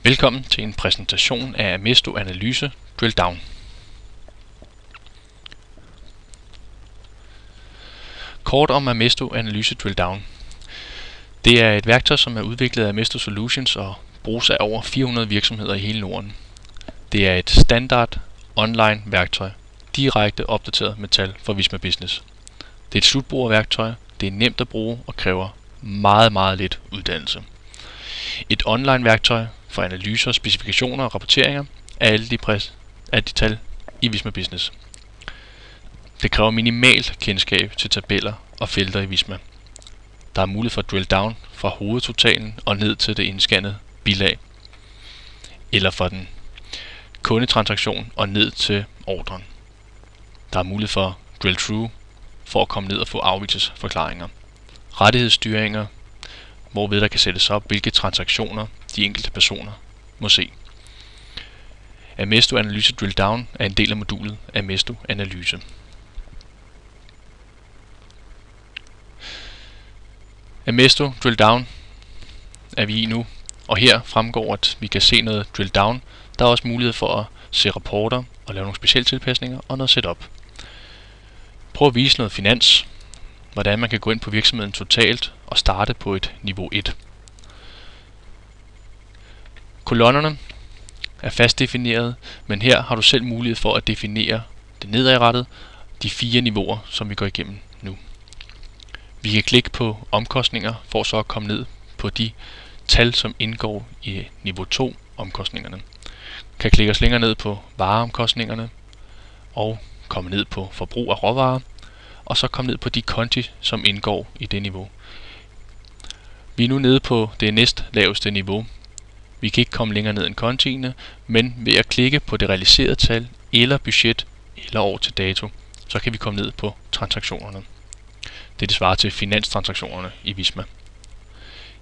Velkommen til en præsentation af Amesto Analyse Drill Down. Kort om Amesto Analyse Drill Down. Det er et værktøj, som er udviklet af Amesto Solutions og bruges af over 400 virksomheder i hele Norden. Det er et standard online værktøj, direkte opdateret med tal for Visma Business. Det er et slutbrugerværktøj, det er nemt at bruge og kræver meget lidt uddannelse. Et online værktøj for analyser, specifikationer og rapporteringer af alle de tal i Visma Business. Det kræver minimalt kendskab til tabeller og felter i Visma. Der er mulighed for drill down fra hovedtotalen og ned til det indscannede bilag, eller fra den kundetransaktion og ned til ordren. Der er mulighed for drill through for at komme ned og få afvigelsesforklaringer. Rettighedsstyringer, hvorved der kan sættes op, hvilke transaktioner de enkelte personer må se. Amesto Analyse Drill Down er en del af modulet Amesto Analyse. Amesto Drill Down er vi i nu, og her fremgår, at vi kan se noget drill down. Der er også mulighed for at se rapporter og lave nogle specialtilpasninger og noget setup. Prøv at vise noget finans, hvordan man kan gå ind på virksomheden totalt og starte på et niveau 1. Kolonnerne er fast defineret, men her har du selv mulighed for at definere det nedadrettet, de 4 niveauer, som vi går igennem nu. Vi kan klikke på omkostninger for så at komme ned på de tal, som indgår i niveau 2 omkostningerne. Kan klikke os længere ned på vareomkostningerne og komme ned på forbrug af råvarer, og så komme ned på de konti, som indgår i det niveau. Vi er nu nede på det næst laveste niveau. Vi kan ikke komme længere ned end kontiene, men ved at klikke på det realiserede tal, eller budget, eller år til dato, så kan vi komme ned på transaktionerne. Det svarer til finanstransaktionerne i Visma.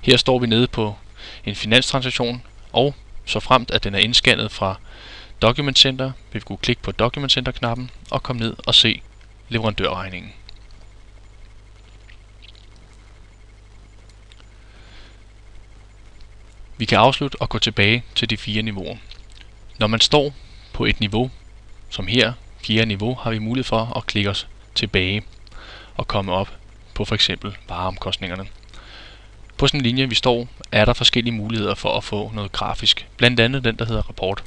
Her står vi nede på en finanstransaktion, og så fremt at den er indscannet fra Document Center, vil vi kunne klikke på Document Center-knappen og komme ned og se leverandørregningen. Vi kan afslutte og gå tilbage til de 4 niveauer. Når man står på et niveau, som her, 4. niveau, har vi mulighed for at klikke os tilbage og komme op på for eksempel vareomkostningerne. På sådan en linje, vi står, er der forskellige muligheder for at få noget grafisk, blandt andet den, der hedder rapport.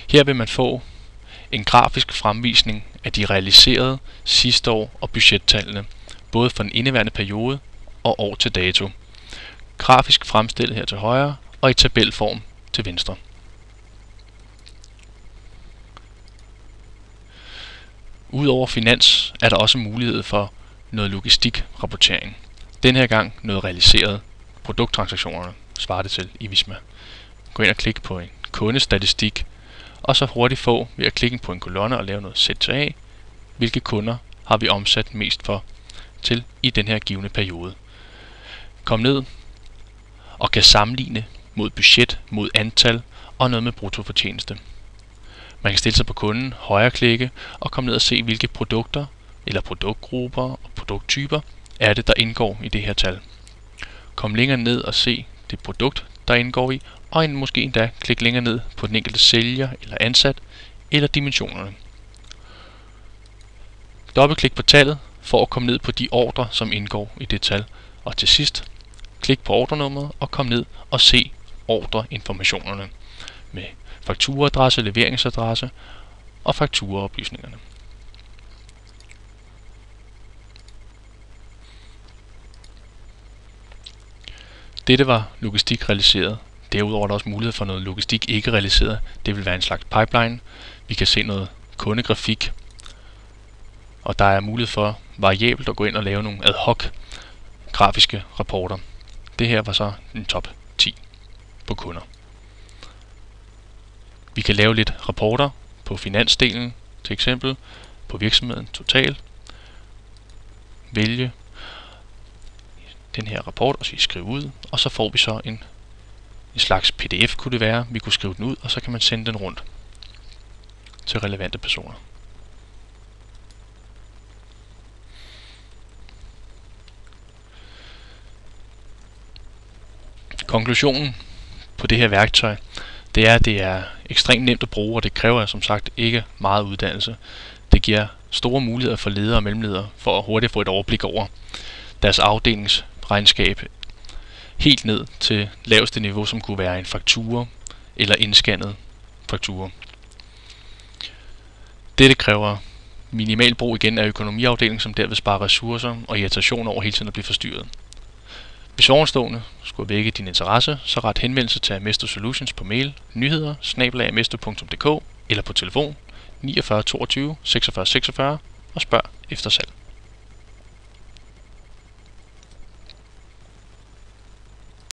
Her vil man få en grafisk fremvisning af de realiserede sidste år og budgettallene, både for den indeværende periode og år til dato. Grafisk fremstillet her til højre og i tabelform til venstre. Udover finans er der også mulighed for noget logistikrapportering. Den her gang noget realiseret produkttransaktionerne svarer det til i Visma. Gå ind og klik på en kundestatistik, og så hurtigt få ved at klikke på en kolonne og lave noget ZA, hvilke kunder har vi omsat mest for til i den her givne periode. Kom ned og kan sammenligne mod budget, mod antal og noget med bruttofortjeneste. Man kan stille sig på kunden, højreklikke og komme ned og se, hvilke produkter eller produktgrupper og produkttyper er det, der indgår i det her tal. Kom længere ned og se det produkt, der indgår i, og måske endda klik længere ned på den enkelte sælger eller ansat eller dimensionerne. Dobbeltklik på tallet for at komme ned på de ordrer, som indgår i det tal, og til sidst klik på ordrenummeret og kom ned og se ordreinformationerne med fakturaadresse, leveringsadresse og fakturaoplysningerne. Dette var logistik realiseret. Derudover er der også mulighed for noget logistik ikke realiseret. Det vil være en slags pipeline. Vi kan se noget kundegrafik, og der er mulighed for variabelt at gå ind og lave nogle ad hoc grafiske rapporter. Det her var så en top 10 på kunder. Vi kan lave lidt rapporter på finansdelen, til eksempel på virksomheden total. Vælge den her rapport og skrive ud, og så får vi så en slags PDF kunne det være. Vi kunne skrive den ud, og så kan man sende den rundt til relevante personer. Konklusionen på det her værktøj, det er, at det er ekstremt nemt at bruge, og det kræver som sagt ikke meget uddannelse. Det giver store muligheder for ledere og mellemledere for at hurtigt få et overblik over deres afdelingsregnskab helt ned til laveste niveau, som kunne være en faktura eller indscannet faktura. Dette kræver minimal brug igen af økonomiafdelingen, som derved sparer ressourcer og irritation over hele tiden at blive forstyrret. Hvis ovenstående skulle vække din interesse, så ret henvendelse til Amesto Solutions på mail nyheder@amesto.dk eller på telefon 49 22 46 46 og spørg efter salg.